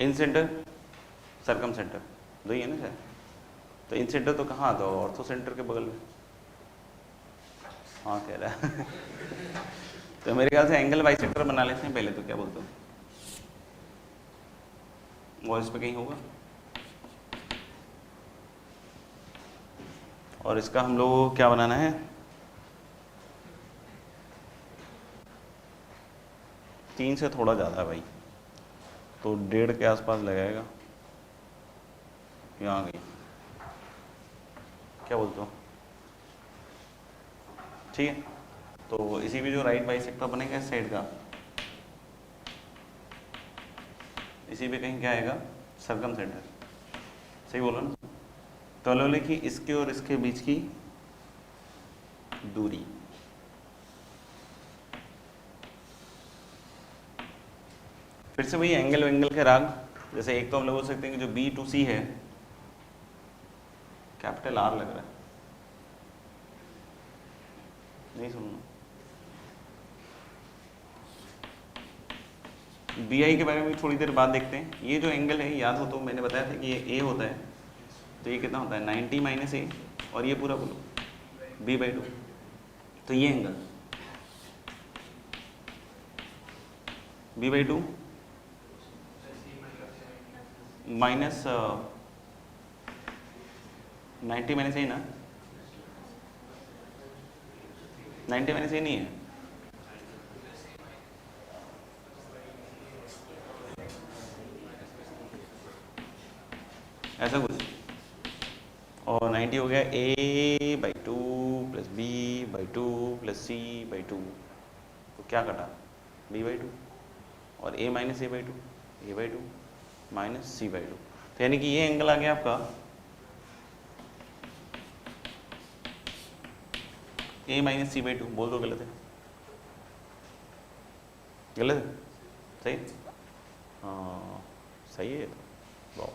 इन centre सरकम centre दो ही है ना शायद, तो इन सेंटर तो कहाँ आता होगा, ऑर्थो सेंटर के बगल में। हाँ कह रहा है तो मेरे ख्याल से एंगल बाइसेक्टर बना लेते हैं पहले, तो क्या बोलते हो, और इस पे कहीं होगा, और इसका हम लोग को क्या बनाना है, 3 से थोड़ा ज़्यादा है भाई, तो 1.5 के आसपास लगाएगा, यहाँ गई, क्या बोलते हो, ठीक है। तो इसी भी जो राइट बाइसेक्टर बनेगा इस साइड का, इसी पे कहीं क्या आएगा, सरकम सेंटर, सही बोलो ना। तो लो कि इसके और इसके बीच की दूरी, फिर से वही एंगल वेंगल के राग, जैसे एक तो हम लोग बोल सकते हैं कि जो बी टू सी है, कैपिटल आर लग रहा है, नहीं सुनना, बी आई के बारे में थोड़ी देर बाद देखते हैं। ये जो एंगल है याद हो तो मैंने बताया था कि ये ए होता है, तो ये कितना होता है 90 माइनस ए, और ये पूरा बोलो b/2, तो ये एंगल b/2 माइनस 90 माइनस ए ना, 90 माइनस ए नहीं है, ऐसा कुछ, और 90 हो गया a/2 plus b/2 plus c/2, तो क्या कटा b/2, और a minus a/2 a/2 minus c/2, तो यानी कि ये एंगल आ गया आपका a माइनस c/2, बोल दो गलत है, गलत है, सही, हाँ सही है, तो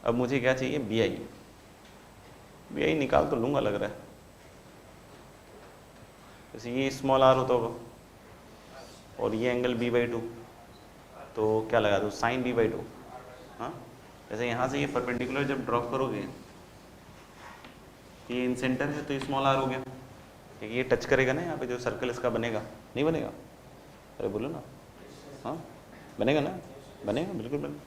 अब मुझे क्या चाहिए, बी आई निकाल तो लूंगा लग रहा है, जैसे ये स्मॉल आर होता होगा और ये एंगल b/2, तो क्या लगा दो साइन b/2, हाँ जैसे यहाँ से ये परपेंडिकुलर जब ड्रॉप करोगे, ये इन सेंटर है तो ये स्मॉल आर हो गया, क्योंकि ये टच करेगा ना यहाँ पे जो सर्कल इसका बनेगा, नहीं बनेगा, अरे बोलो ना, हाँ बनेगा ना, बनेगा बिल्कुल बनेगा,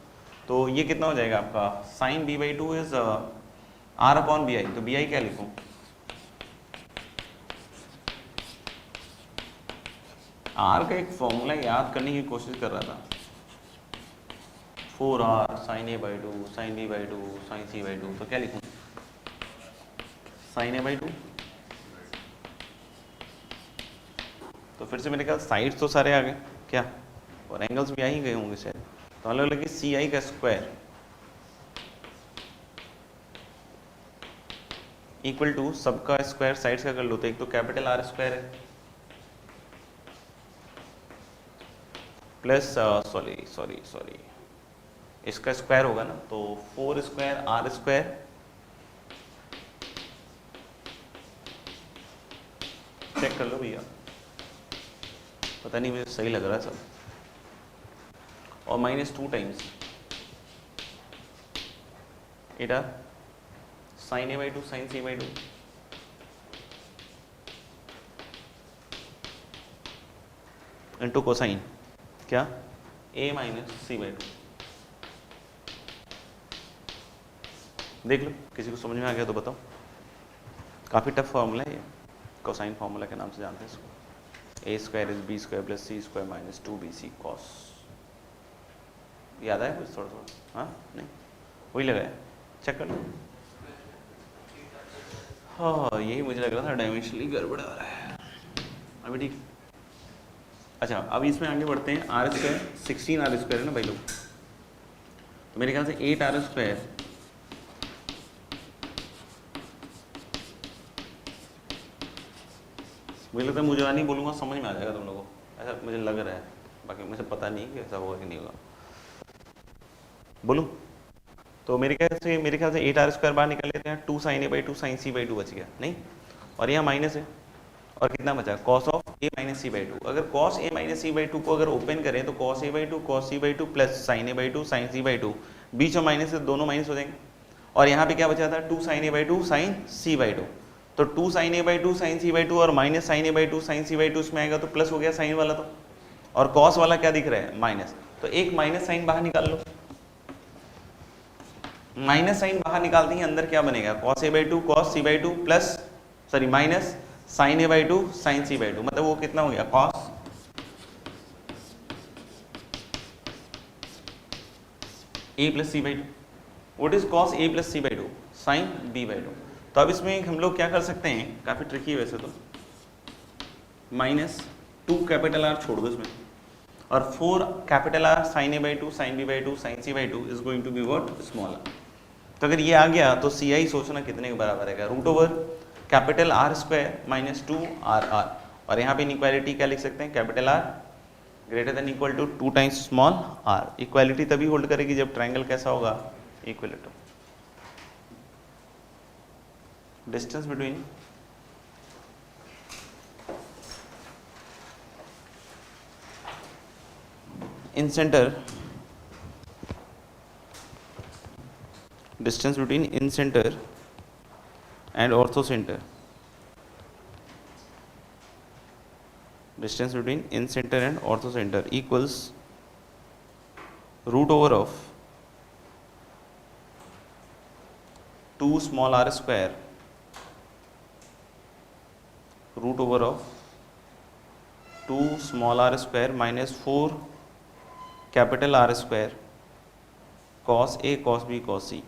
तो ये कितना हो जाएगा आपका साइन b/2 इज r/bi, तो bi क्या लिखूं, r का एक फॉर्मूला याद करने की कोशिश कर रहा था, 4r sin a/2 sin b/2 sin c/2, तो क्या लिखूं sin a/2, तो फिर से मेरे ख्याल साइड्स तो सारे आ गए क्या, और एंगल्स भी आ ही गए होंगे शायद, तो हम लोग लगे सी आई का स्क्वायर इक्वल टू सबका स्क्वायर साइड्स का कर लो, तो एक तो कैपिटल आर स्क्वायर है प्लस सॉरी इसका स्क्वायर होगा ना, तो 4 स्क्वायर आर स्क्वायर चेक कर लो भैया, पता नहीं मुझे सही लग रहा है सब, और -2 times eta sine a/2 sine c/2 into cosine क्या a माइनस c/2, देख लो किसी को समझ में आ गया तो बताओ, काफ़ी टफ फॉर्मूला है ये, कोसाइन फॉर्मूला के नाम से जानते हैं इसको, a square is b square plus c square minus 2bc cos, याद आया कुछ थोड़ा थोड़ा, हाँ नहीं वही लगा है, चेक कर लो, हाँ यही मुझे लग रहा था डायमेंशनली गड़बड़ आ रहा है, अभी ठीक। अच्छा अब इसमें आगे बढ़ते हैं, आर स्क्वायर 16 r² है ना भाई लोग, तो मेरे ख्याल से 8 r², मुझे लगता है मुझे नहीं बोलूँगा समझ में आ जाएगा तुम लोगों को, ऐसा मुझे लग रहा है, बाकी मुझे पता नहीं कि ऐसा होगा कि नहीं होगा, बोलूँ तो मेरे ख्याल से 8 r² बाहर निकाल लेते हैं, 2 sin a/2 sin c/2 बच गया नहीं, और यहाँ माइनस है, और कितना बचा cos of a minus C by two. अगर cos a minus C by two को अगर ओपन करें तो cos A by two cos C by two plus sine A by two sine C by two, बीच में minus से दोनों minus हो जाएंगे। और यहाँ पे क्या बचा था, two sine A by two sine C by two. तो two sine A by two sine C by two और minus sine A by two sine C by two इसमें आएगा तो प्लस हो गया साइन वाला तो, और कॉस वाला क्या दिख रहा है माइनस, तो एक माइनस साइन बाहर निकाल लो। माइनस साइन बाहर निकालते ही अंदर क्या बनेगा, cos A by two cos C by two plus sorry minus sine A by two sine C by two, मतलब वो कितना हो गया cos A plus C by two. What is cos A plus C by two, sine B by two. तो अब इसमें हम लोग क्या कर सकते हैं, काफी ट्रिकी है वैसे तो, माइनस टू कैपिटल आर छोड़ दो इसमें, और four capital R sine A by two sine B by two sine C by two is going to be what small R. तो अगर ये आ गया तो सी आई सोचना कितने के बराबर है, root over capital R square minus two R R, और यहाँ पे इनइक्वालिटी क्या लिख सकते हैं, capital R greater than equal to two times small R. Equality तभी होल्ड करेगी जब ट्रायंगल कैसा होगा, equilateral. Distance between in center, distance between in center and ortho center, distance between in center and ortho center equals root over of 2 small r square root over of 2 small r square minus 4 capital R square cos a cos b cos c,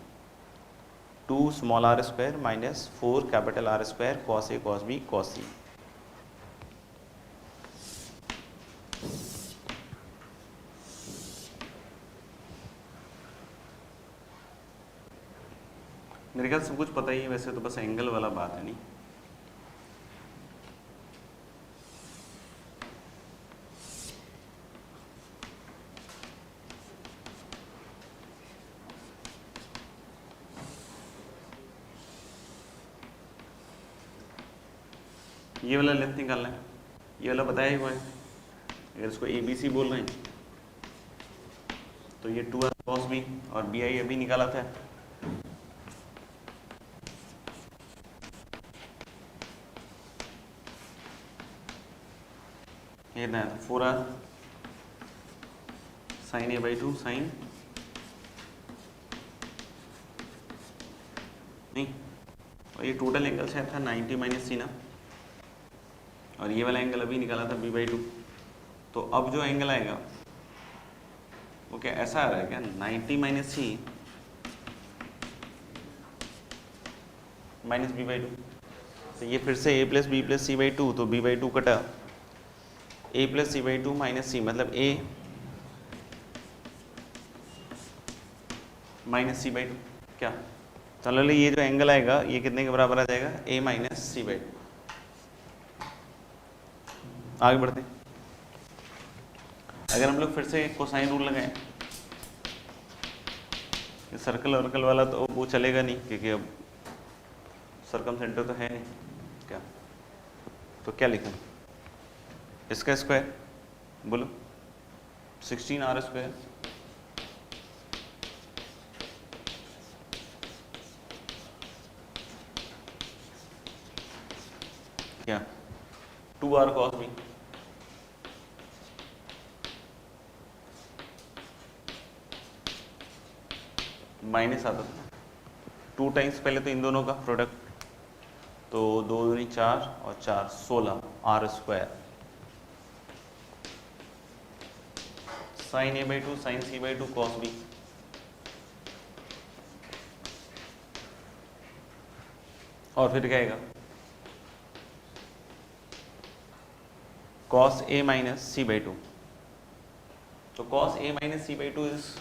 2 small r square minus 4 capital R square cos a cos b cos c. मेरे ख्याल सब कुछ पता ही है वैसे तो, बस angle वाला बात है नहीं। ये वाला लेंथ निकालना है, ये वाला बताया ही हुआ है। अगर इसको ए बी सी बोल रहे हैं तो ये 2r cos b और बी आई अभी निकाला था, ये ना 4r sine A by two sine नहीं, और ये टोटल एंगल शायद था 90 माइनस सी ना, और ये वाला एंगल अभी निकाला था b बाई टू। तो अब जो एंगल आएगा वो क्या ऐसा आ रहा है क्या, 90 minus c minus b by two. तो ये फिर से a plus b plus C by two, तो b बाई टू कटा a plus C by two minus c, मतलब a minus C by two. क्या चलो ये जो एंगल आएगा ये कितने के बराबर आ जाएगा, a minus C by two. आगे बढ़ते हैं, अगर हम लोग फिर से कोसाइन रूल लगाएं, सर्कल वर्कल वाला तो वो चलेगा नहीं क्योंकि अब सर्कम सेंटर तो है नहीं। क्या तो क्या लिखें, इसका स्क्वायर बोलो 16r स्क्वायर क्या 2r cos b माइनस आता था 2 टाइम्स पहले तो इन दोनों का प्रोडक्ट, तो 2 दूनी 4 और 4 16 r square sine A by two sine C by two cos b, और फिर क्या आएगा cos a minus C by two. तो cos a minus C by two is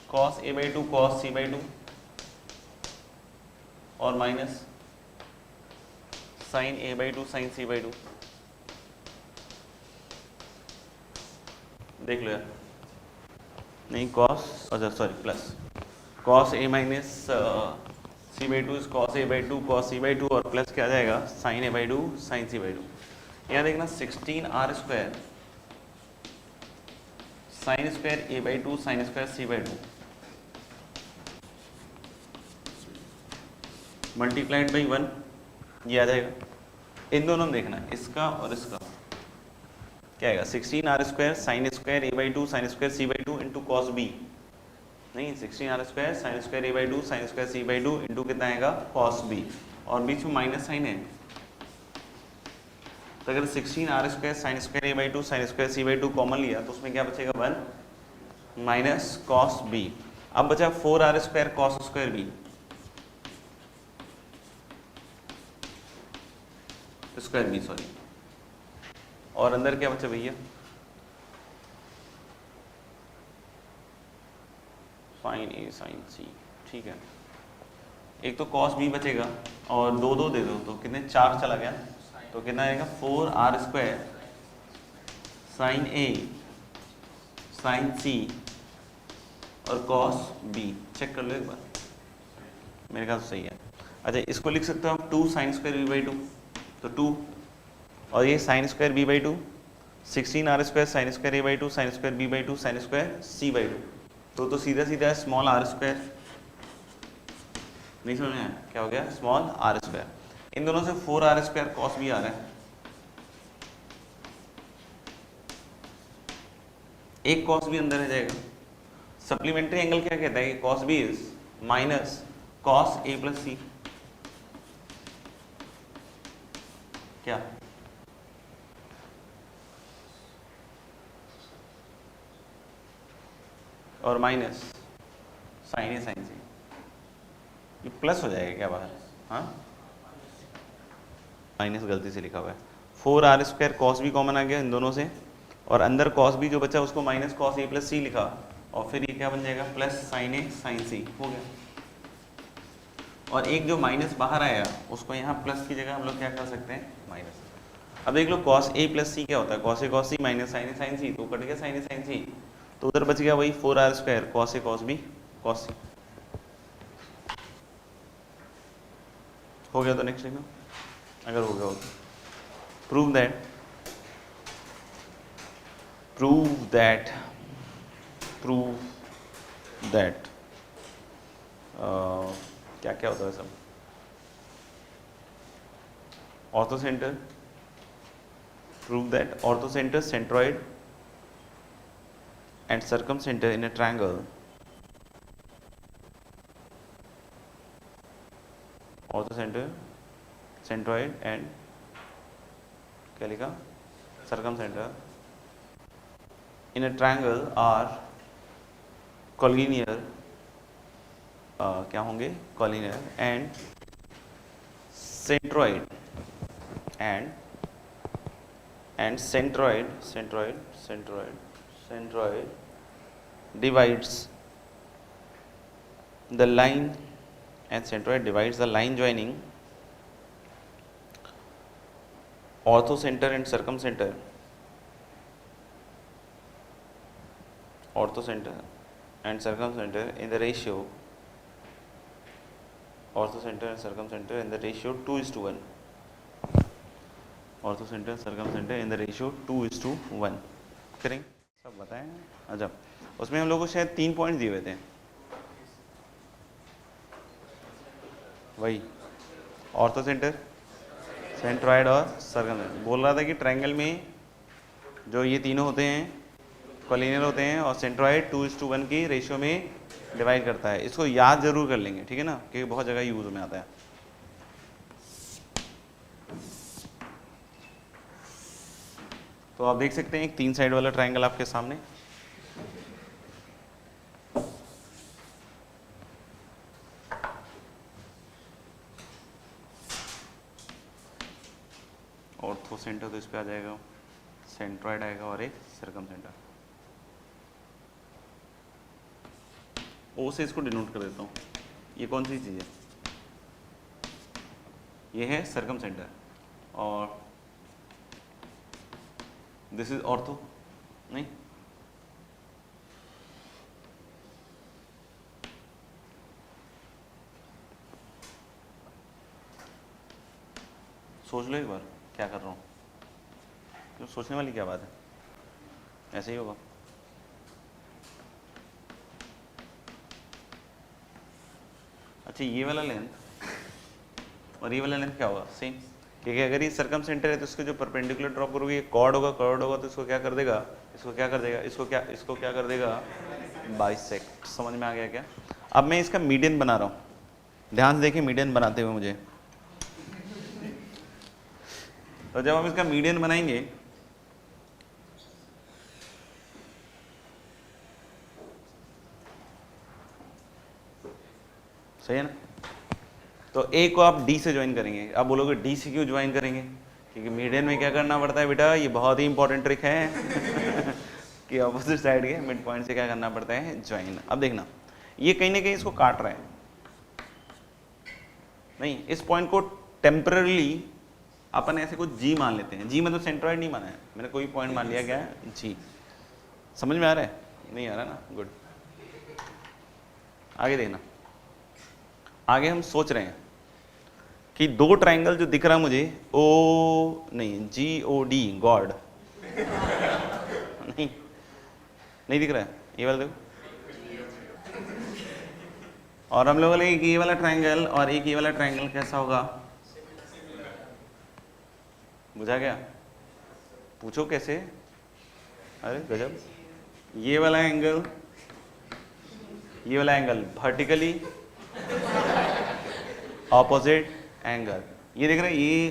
cos a by two cos c by two और minus sin a by two sin c by two. देख लो यार, नहीं cos, अच्छा sorry plus cos a minus c by two is cos A by two cos C by two और plus क्या आ जाएगा sine A by two sine C by two. यहाँ देखना 16r square sine square A by two sine square C by two multiplied by 1 ये आ जाएगा। इन दोनों में देखना इसका और इसका क्या आएगा 16r square sine square A by two sine square C by two into cos B, नहीं 16r square sine square A by two sine square C by two into कितना आएगा कॉस बी और बीच में माइनस साइन है तो अगर 16r square sine square A by two sine square C by two common लिया तो उसमें क्या बचेगा 1 माइनस कॉस बी। अब बचा 4r square cos square B square B sorry और अंदर क्या बचा भैया साइन ए साइन सी, ठीक है। एक तो कॉस बी बचेगा और दो दो दे दो तो कितने 4 चला गया तो कितना आएगा 4r square sine a sine सी और कॉस बी। चेक कर लो एक बार, मेरे ख्याल से सही है। अच्छा इसको लिख सकते हो आप 2 sine square B by two तो 2 और ये sine square B by two 16r square sine square A by two sine square B by two sine square C by two तो सीधा सीधा स्मॉल r स्क्वायर, नहीं समझ में आया क्या हो गया स्मॉल r स्क्वायर। इन दोनों से 4r स्क्वायर कॉस बी आ रहा है, एक कॉस बी अंदर आ जाएगा। सप्लीमेंट्री एंगल क्या कहता है कि cos b is minus cos A plus c, क्या और minus sine a sine c, ये प्लस हो जाएगा क्या बाहर, हाँ माइनस गलती से लिखा हुआ है। 4r square cos b common आ गया इन दोनों से और अंदर कॉस बी जो बचा उसको माइनस कॉस ए प्लस सी लिखा और फिर ये क्या बन जाएगा प्लस साइन ए साइन सी हो गया। और एक जो माइनस बाहर आया उसको यहाँ प्लस की जगह हम लोग क्या कर सकते हैं माइनस। अब देख लो कॉस ए प्लस सी क्या होता है cos a cos C minus sine a sine सी तो कट गया साइन ए साइन सी तो उधर बच गया वही 4r square cos a cos b cos सी हो गया। तो नेक्स्ट लिखना अगर हो गया हो तो प्रूव दैट क्या क्या होता है सब ऑर्थोसेंटर, prove that orthocenter, centroid and circumcenter in a triangle orthocenter, centroid and क्या लिखा circumcenter in a triangle are collinear क्या होंगे collinear and centroid and centroid divides the line and centroid divides the line joining orthocenter and circumcenter in the ratio orthocenter and circumcenter in the ratio 2:1 orthocentre circumcentre in the ratio 2:1 करेंगे सब बताएं। अच्छा उसमें हम लोग को शायद 3 point दिए हुए थे वही ऑर्थोसेंटर सेंट्रॉइड और सर्कमसेंटर। बोल रहा था कि ट्रायंगल में जो ये तीनों होते हैं कॉलिनियर होते हैं और सेंट्रॉइड 2:1 की रेशियो में डिवाइड करता है। इसको याद जरूर कर लेंगे ठीक है ना क्योंकि बहुत जगह यूज में आता है। तो आप देख सकते हैं एक 3 साइड वाला ट्रायंगल आपके सामने ऑर्थोसेंटर तो इस पे आ जाएगा, सेंट्रॉइड आएगा और एक सर्कमसेंटर। ओ से इसको डिनोट कर देता हूँ। ये कौन सी चीज़ है, ये है सर्कमसेंटर और दिस इज ऑर्थो नहीं सोच लो एक बार क्या कर रहा हूँ, क्यों सोचने वाली क्या बात है, ऐसे ही होगा। अच्छा ये वाला लेंथ और ये वाला लेंथ क्या होगा, सेम, क्योंकि अगर ये सर्कम सेंटर है तो इसको जो परपेंडिकुलर ड्रॉप करोगे ये कॉर्ड होगा, कॉर्ड होगा तो इसको क्या कर देगा, इसको क्या कर देगा, इसको क्या कर देगा, बाइसेक्ट। समझ में आ गया क्या? अब मैं इसका मीडियन बना रहा हूँ, ध्यान से देखिए मीडियन बनाते हुए मुझे। तो जब हम इसका मीडियन बनाएंगे सही है ना, तो ए को आप डी से ज्वाइन करेंगे। आप बोलोगे डी से क्यों ज्वाइन करेंगे, क्योंकि मीडियन में क्या करना पड़ता है बेटा, ये बहुत ही इंपॉर्टेंट ट्रिक है कि ऑपोजिट साइड के मिड पॉइंट से क्या करना पड़ता है, ज्वाइन। अब देखना ये कहीं ना कहीं इसको काट रहा है, नहीं इस पॉइंट को टेम्पररी अपन ऐसे कुछ जी मान लेते हैं, जी मतलब सेंट्रॉइड नहीं माना है मैंने, कोई पॉइंट मान लिया गया जी। समझ में आ रहा है, नहीं आ रहा ना, गुड। आगे देखना, आगे हम सोच रहे हैं कि दो ट्रायंगल जो दिख रहा है मुझे, ओ नहीं GOD गॉड नहीं दिख रहा है, ये वाला देखो, और हम लोग बोले कि ये वाला ट्रायंगल और एक ये वाला ट्रायंगल कैसा होगा, बुझा गया? पूछो कैसे, अरे गजब। ये वाला एंगल, ये वाला एंगल वर्टिकली ऑपोजिट एंगल, ये देख रहे हैं, ये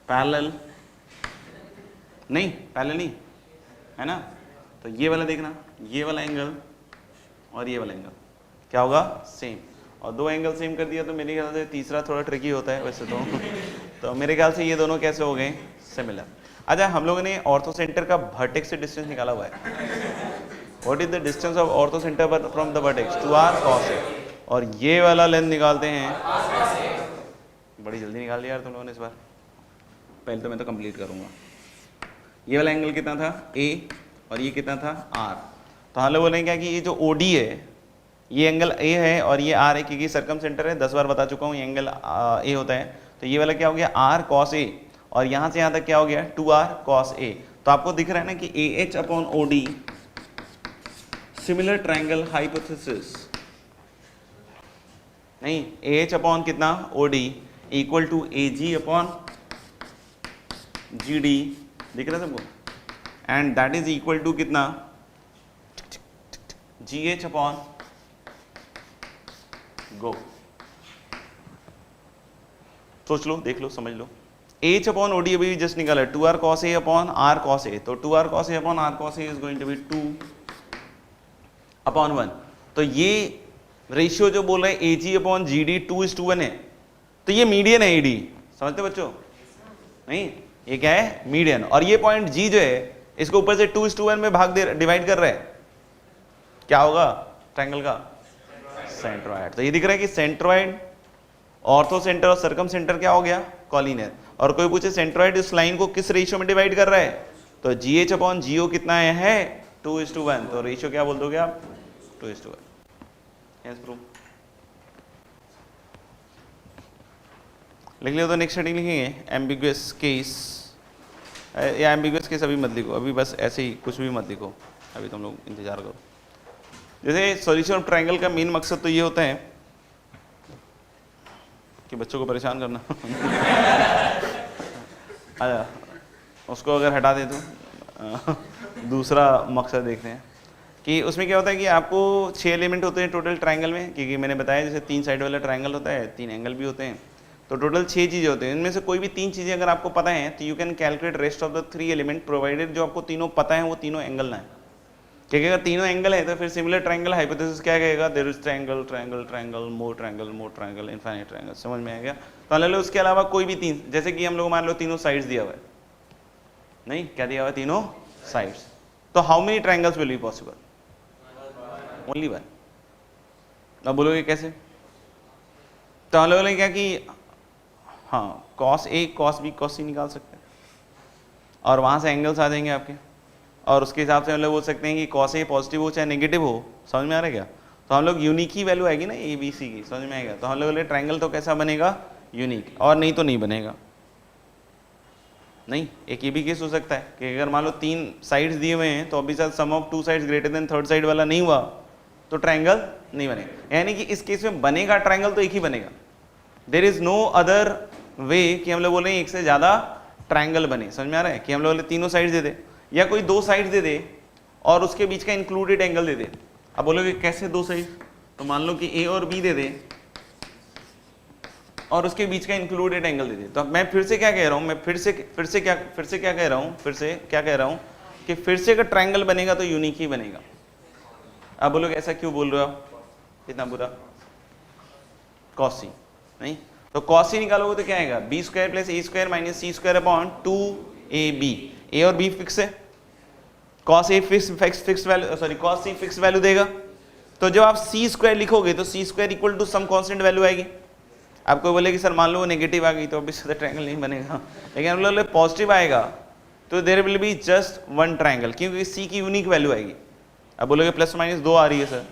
पैरेलल नहीं, पैरेलल नहीं है ना, तो ये वाला देखना, ये वाला एंगल और ये वाला एंगल क्या होगा, सेम। और दो एंगल सेम कर दिया तो मेरे ख्याल से तीसरा थोड़ा ट्रिकी होता है वैसे तो मेरे ख्याल से ये दोनों कैसे हो गए, सिमिलर। अच्छा हम लोगों ने ऑर्थो सेंटर का वर्टेक्स से डिस्टेंस निकाला हुआ है। What is the distance of ortho centre from the vertex, 2r cos a, और ये वाला लेंथ निकालते हैं, बड़ी जल्दी निकाल लिया यार तुम लोगों ने इस बार, पहले तो मैं तो कंप्लीट करूंगा। ये वाला एंगल कितना था, a, और ये कितना था, r। तो हम लोग बोलेंगे क्या कि ये जो OD है, ये एंगल a है और ये r है, क्योंकि सर्कम सेंटर है, 10 बार बता चुका हूँ ये एंगल a होता है। तो ये वाला क्या हो गया, r cos a, और यहाँ से यहाँ तक क्या हो गया, 2r cos a। तो आपको दिख रहा है ना कि AH upon OD similar triangle hypothesis, नहीं AH अपॉन कितना, OD equal to AG upon GD, दिख रहा है सबको, and that is equal to कितना, GH अपॉन गो। सोच लो, देख लो, समझ लो। H अपॉन OD अभी जस्ट निकाला, 2r cos a upon r cos a, तो 2r cos a upon r cos a is going to be 2 upon 1। तो ये रेशियो जो बोल रहे हैं AG अपॉन GD 2:1 है, तो ये मीडियन है AD, समझते बच्चों? नहीं, ये क्या है, मीडियन। और ये पॉइंट G जो है इसको ऊपर से 2:1 में भाग दे, डिवाइड कर रहे हैं, क्या होगा ट्रायंगल का, सेंट्रोइड। तो ये दिख रहा है कि सेंट्रोइड, ऑर्थो सेंटर और सर्कम सेंटर क्या हो गया, कॉलिनियर। और कोई पूछे सेंट्रोइड इस लाइन को किस रेशियो में डिवाइड कर रहा है, तो GH अपॉन GO कितना है 2:1, तो रेशियो क्या बोल दोगे आप, 2:1। यस प्रूव लिख लिया। तो नेक्स्ट हेडिंग लिखेंगे एम्बिगुअस केस, या एम्बिगुअस केस अभी मत लिखो, अभी बस ऐसे ही कुछ भी मत लिखो, अभी तुम लोग इंतजार करो। जैसे सॉल्यूशन ऑफ ट्रायंगल का मेन मकसद तो ये होता है कि बच्चों को परेशान करना अच्छा उसको अगर हटा दे तो दूसरा मकसद देखते हैं कि उसमें क्या होता है कि आपको 6 एलिमेंट होते हैं टोटल ट्रायंगल में, क्योंकि मैंने बताया जैसे 3 साइड वाला ट्रायंगल होता है, 3 एंगल भी होते हैं, तो टोटल 6 चीज़ें होती हैं। इनमें से कोई भी 3 चीज़ें अगर आपको पता है तो you can calculate rest of the 3 element, provided जो आपको तीनों पता है वो तीनों एंगल ना है। क्योंकि अगर तीनों एंगल है तो फिर सिमिलर ट्रायंगल हाइपोथेसिस क्या कहेगा, there is triangle triangle triangle more triangle more triangle infinite triangle. समझ में आ गया? तो मान लो उसके अलावा कोई भी 3, जैसे कि हम लोग मान लो तीनों साइड्स दिया हुआ है, नहीं क्या दिया हुआ है, तीनों साइड्स, तो how many triangles will be possible, only 1। अब बोलोगे कैसे, तो हम लोग क्या कि हाँ cos A cos B cos C निकाल सकते हैं और वहाँ से एंगल्स आ जाएंगे आपके, और उसके हिसाब से हम लोग बोल सकते हैं कि cos A पॉजिटिव हो चाहे नेगेटिव हो। समझ में आ रहा है क्या? तो हम लोग यूनिक ही वैल्यू आएगी ना A B C की, समझ में आएगा? तो हम लोग बोले ट्रायंगल तो कैसा बनेगा, यूनिक, और नहीं तो नहीं बनेगा। नहीं, एक ये भी केस हो सकता है कि अगर मान लो 3 साइड्स दिए हुए हैं तो अभी साथ sum of 2 sides greater than third side वाला नहीं हुआ तो ट्रायंगल नहीं बनेगा। यानी कि इस केस में बनेगा ट्रायंगल तो एक ही बनेगा, there is no other way कि हम लोग बोले एक से ज्यादा ट्रायंगल बने। समझ में आ रहा है कि हम लोग बोले तीनों साइड्स दे दे या कोई 2 साइड्स दे दे और उसके बीच का इंक्लूडेड एंगल दे दे। अब बोलोगे कैसे 2 साइड, तो मान लो कि ए और बी दे दे और उसके बीच का इंक्लूडेड एंगल दे दे। तो अब मैं फिर से क्या कह रहा हूं, मैं फिर से क्या कह रहा हूं कि फिर से अगर ट्रायंगल बनेगा तो यूनिक ही बनेगा। अब बोलोगे ऐसा क्यों बोल रहे हो आप, इतना बुरा, cos c नहीं, तो cos c निकालोगे तो क्या आएगा, b square plus a square minus c square upon 2ab। A और b फिक्स है, cos a fix value, sorry cos c fix value देगा, तो जब आप c स्क्वायर लिखोगे तो c square equal to some constant value आएगी। आप कोई बोले कि सर मान लो वो नेगेटिव आ गई तो अभी ट्रायंगल नहीं बनेगा, लेकिन हम लोग पॉजिटिव आएगा तो there will be just one triangle, क्योंकि c की यूनिक वैल्यू आएगी। अब बोलोगे प्लस माइनस 2 आ रही है सर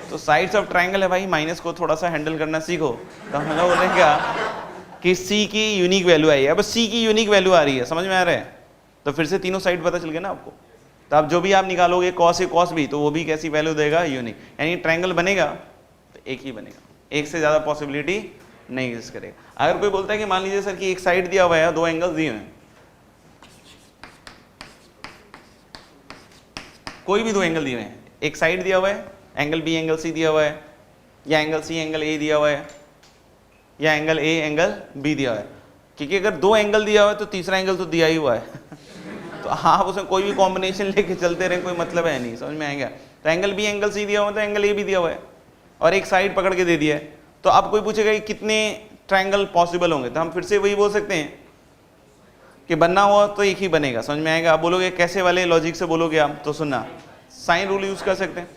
तो साइड्स ऑफ ट्रायंगल है भाई, माइनस को थोड़ा सा हैंडल करना सीखो। तो हम लोग बोले क्या कि c की यूनिक वैल्यू आई है, अब c की यूनिक वैल्यू आ रही है, समझ में आ रहा है, तो फिर से तीनों साइड पता चल गया ना आपको। तो अब जो भी आप निकालोगे cos a cos b तो वो भी कैसी वैल्यू देगा, यूनिक, यानी ट्रायंगल बनेगा तो एक ही बनेगा, एक से ज्यादा पॉसिबिलिटी नहीं एग्जिस्ट करेगा। अगर कोई बोलता है कि मान लीजिए सर कि एक साइड दिया हुआ है, 2 एंगल्स दिए हुए हैं, कोई भी 2 एंगल दिए हुए हैं, एक साइड दिया हुआ है एंगल बी एंगल सी दिया हुआ है, या एंगल सी एंगल ए दिया हुआ है, या एंगल ए एंगल बी दिया हुआ है, क्योंकि अगर 2 एंगल दिया हुआ है तो तीसरा एंगल तो दिया ही हुआ है तो आप उसमें कोई भी कॉम्बिनेशन लेके चलते रहे, कोई मतलब है नहीं, समझ में आएगा। तो एंगल बी एंगल सी दिया हुआ है तो एंगल ए भी दिया हुआ है और एक साइड पकड़ के दे दिया है, तो अब कोई पूछेगा कि कितने ट्रायंगल पॉसिबल होंगे, तो हम फिर से वही बोल सकते हैं कि बनना हुआ तो एक ही बनेगा। समझ में आएगा। आप बोलोगे कैसे वाले लॉजिक से बोलोगे आप, तो सुनना, साइन रूल यूज कर सकते हैं,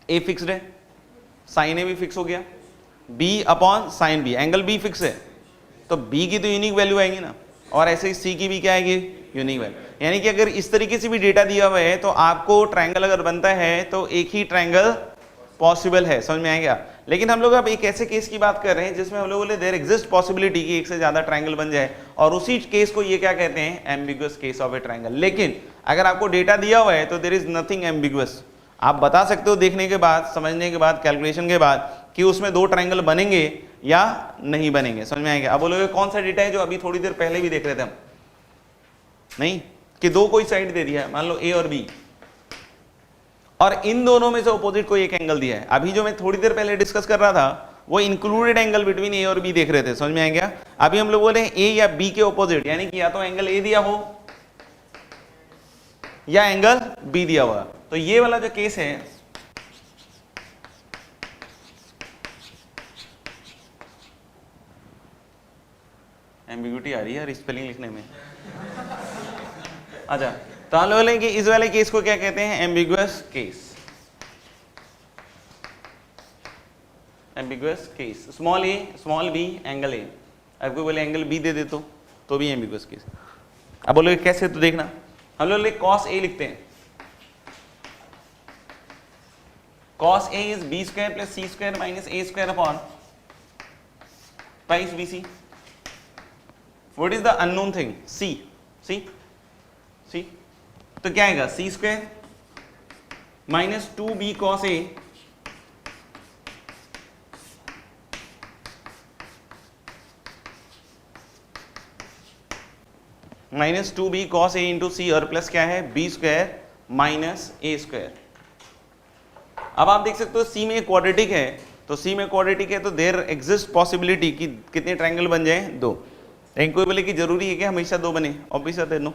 ए फिक्स्ड है, साइन ए भी फिक्स हो गया, b upon sine b, angle b fix है तो बी की तो यूनिक वैल्यू आएगी ना, और ऐसे ही सी की भी क्या आएगी, यूनिक वैल्यू। यानी कि अगर इस तरीके से भी डेटा दिया हुआ है तो आपको ट्रायंगल अगर बनता है तो एक ही ट्रायंगल पॉसिबल है। समझ में आएगा। लेकिन हम लोग अब एक ऐसे केस की बात कर रहे हैं जिसमें हम लोग बोले देयर एग्जिस्ट पॉसिबिलिटी कि एक से ज्यादा ट्रायंगल बन जाए, और उसी केस को ये क्या कहते हैं, ambiguous case of A triangle. लेकिन अगर आपको डेटा दिया हुआ है तो देयर इज नथिंग एम्बिगुअस, आप बता सकते हो देखने के बाद, समझने के बाद, कैलकुलेशन के बाद कि उसमें 2 ट्रायंगल बनेंगे या नहीं बनेंगे। समझ में आएगा। अब बोलोगे कौन सा डेटा है जो अभी थोड़ी देर पहले भी देख रहे थे हम, नहीं, कि 2 कोई साइड दे दिया है, मान लो ए और बी, और इन दोनों में से अपोजिट कोई एक एंगल दिया है। अभी जो मैं थोड़ी देर पहले डिस्कस कर रहा था वो इंक्लूडेड एंगल बिटवीन ए और बी देख रहे थे। समझ में आ गया। अभी हम लोग बोले ए या बी के अपोजिट, यानी कि या तो एंगल ए दिया हो या एंगल बी दिया हुआ, तो ये वाला जो केस है एम्बिग्यूटी आ रही है यार स्पेलिंग लिखने में अच्छा, तो हम लोग बोलेंगे इस वाले केस को क्या कहते हैं, ambiguous case. Ambiguous case, small a small b angle a, अब कोई बोले एंगल बी दे दे तो भी एम्बिगुअस केस। अब बोलोगे कैसे, तो देखना, हम लोग cos a लिखते हैं, cos a is b square plus c square minus a square upon twice b c. What is the unknown thing, c, c c, तो क्या आएगा, c square minus 2b cos a minus 2b cos a into c, और plus क्या है b square minus a square. अब आप देख सकते हो सी में क्वाड्रेटिक है, तो सी में क्वाड्रेटिक है तो देयर एग्जिस्ट पॉसिबिलिटी कि कितने ट्रायंगल बन जाए, 2। लेकिन कोई बोले कि जरूरी है कि हमेशा 2 बने, ऑब्वियस है, नो,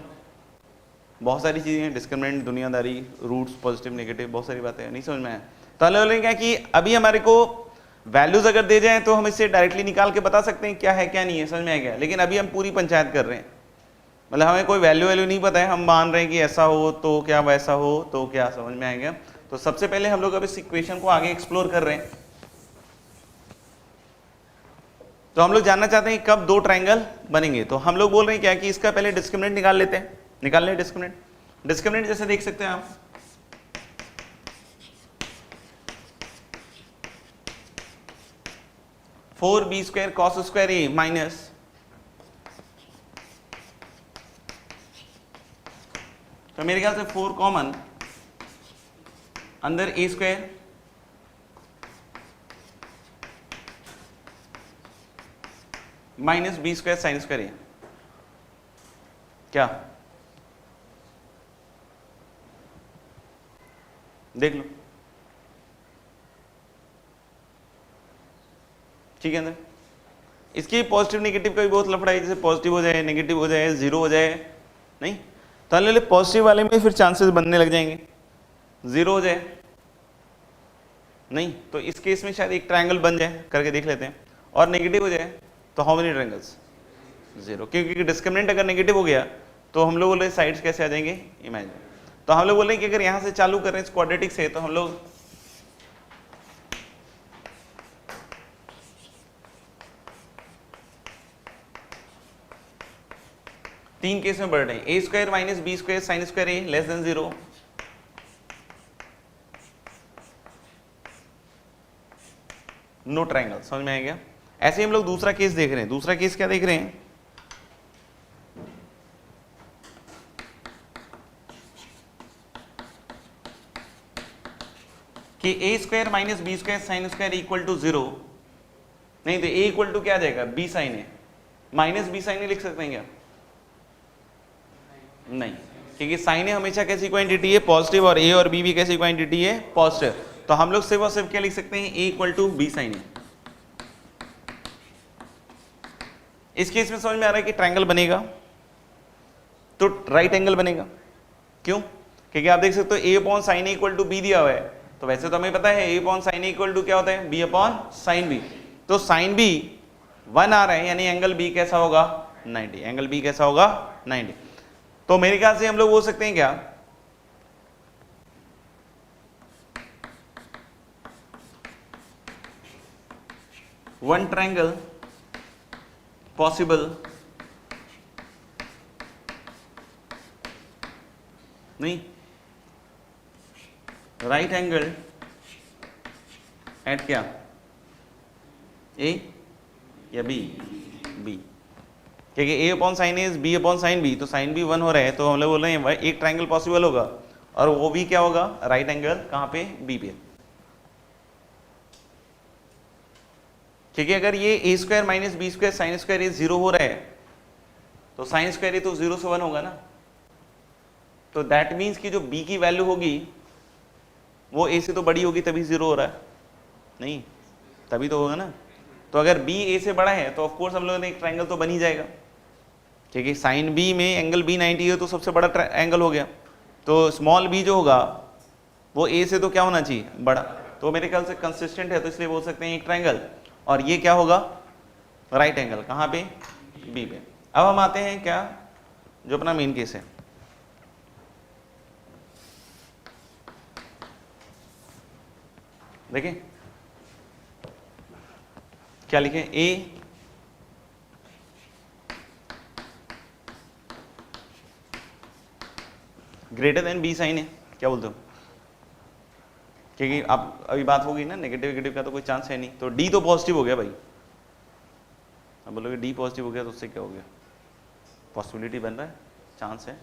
बहुत सारी चीजें हैं, डिस्क्रिमिनेंट, दुनियादारी, रूट्स, पॉजिटिव नेगेटिव, बहुत सारी बातें नहीं समझ में आया। तो हम बोलेंगे क्या कि अभी हमारे को वैल्यूज अगर दे जाए तो हम इससे डायरेक्टली निकाल के बता सकते हैं क्या है क्या नहीं है, समझ में आ गया। लेकिन अभी हम पूरी पंचायत कर रहे हैं, मतलब हमें कोई वैल्यू नहीं पता है, हम मान रहे हैं कि ऐसा हो तो क्या, वैसा हो तो क्या, समझ में आएगा। तो सबसे पहले हम लोग अब इस इक्वेशन को आगे एक्सप्लोर कर रहे हैं। तो हम लोग जानना चाहते हैं कब 2 ट्रायंगल बनेंगे, तो हम लोग बोल रहे हैं क्या कि इसका पहले डिस्क्रिमिनेंट निकाल लेते हैं, निकाल लें डिस्क्रिमिनेंट। डिस्क्रिमिनेंट जैसे देख सकते हैं आप, four b square cos square a minus तो मेरे ख्याल से 4 कॉमन, अंदर a square minus b square sine square a, क्या देख लो, ठीक है। अंदर इसकी पॉजिटिव नेगेटिव का भी बहुत लफड़ा है, जैसे पॉजिटिव हो जाए, नेगेटिव हो जाए, जीरो हो जाए, नहीं तो अल्ले पॉजिटिव वाले में फिर चांसेस बनने लग जाएंगे, जीरो हो जाए, नहीं तो इस केस में शायद एक ट्रायंगल बन जाए, करके देख लेते हैं। और नेगेटिव हो जाए तो हाउ मेनी ट्रायंगल्स, जीरो, क्योंकि डिस्क्रिमिनेंट अगर नेगेटिव हो गया तो हम लोग बोल रहे साइड्स कैसे आ जाएंगे, इमेजिन। तो हम लोग बोल रहे हैं कि अगर यहां से चालू कर रहे हैं क्वाड्रेटिक से, तो हम लोग तीन केस में बढ़ रहे हैं, a square minus b square sine square a less than zero, no triangle. समझ में आ गया? ऐसे ही हम लोग दूसरा केस देख रहे हैं। दूसरा केस क्या देख रहे हैं कि a square minus b square sine square equal to zero, नहीं तो ए इक्वल टू क्या आ जाएगा, b sine a, minus b sine a लिख सकते हैं क्या, नहीं, क्योंकि साइन ए हमेशा कैसी क्वांटिटी है, पॉजिटिव, और ए और बी भी कैसी क्वांटिटी है, पॉजिटिव। तो हम लोग सिर्फ और सिर्फ क्या लिख सकते हैं, ए इक्वल टू बी साइन ए। इस केस में समझ में आ रहा है कि ट्रायंगल बनेगा तो राइट एंगल बनेगा, क्यों, क्योंकि आप देख सकते हो a upon sine a equal to b दिया हुआ है, तो वैसे तो हमें पता है a upon sine a equal to क्या होता है, बी अपॉन साइन बी। तो साइन बी 1 आ रहा है, यानी एंगल बी कैसा होगा, 90, एंगल बी कैसा होगा, 90। तो मेरे ख्याल से हम लोग बोल सकते हैं क्या, वन ट्रायंगल पॉसिबल, नहीं, राइट एंगल एट क्या, ए या बी, बी, क्योंकि a upon sine a is b upon sine b, तो साइन बी 1 हो रहा है, तो हम लोग बोल रहे हैं एक ट्रायंगल पॉसिबल होगा, और वो भी क्या होगा, राइट एंगल कहां पे, बी पे। क्योंकि अगर ये a square minus b square sine square a zero हो रहा है, तो साइन स्क्वायर ए तो 0 से 1 होगा ना, तो दैट मीन्स कि जो बी की वैल्यू होगी वो ए से तो बड़ी होगी, तभी जीरो हो रहा है, नहीं तभी तो होगा ना। तो अगर बी ए से बड़ा है तो ऑफकोर्स हम लोगों ने एक ट्रायंगल तो बन ही जाएगा, क्योंकि साइन बी में एंगल बी 90 है, तो सबसे बड़ा एंगल हो गया, तो स्मॉल बी जो होगा वो ए से तो क्या होना चाहिए, बड़ा, तो मेरे ख्याल से कंसिस्टेंट है, तो इसलिए बोल सकते हैं एक ट्रायंगल, और ये क्या होगा, राइट एंगल कहां पे, बी पे। अब हम आते हैं क्या, जो अपना मेन केस है, देखिए क्या लिखे, ए ग्रेटर देन बी साइन है, क्या बोलते हो, क्योंकि आप अभी बात होगी ना नेगेटिव नेगेटिव का तो कोई चांस है नहीं, तो डी तो पॉजिटिव हो गया भाई, अब बोलोगे डी पॉजिटिव हो गया तो उससे क्या हो गया, पॉसिबिलिटी बन रहा है, चांस है।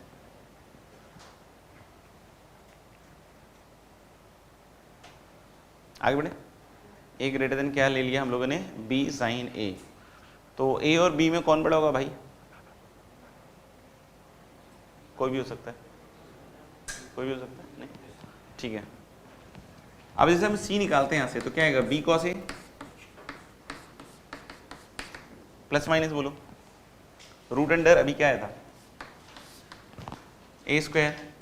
आगे बढ़े, ए ग्रेटर देन क्या ले लिया हम लोगों ने, बी साइन ए, तो ए और बी में कौन बड़ा होगा भाई, कोई भी हो सकता है, कोई भी हो सकता है, नहीं, ठीक है। अब जैसे हम सी निकालते हैं यहां से, तो क्या आएगा, बी कॉस ए प्लस माइनस बोलो, रूट अंडर अभी क्या आया था, ए स्क्वायर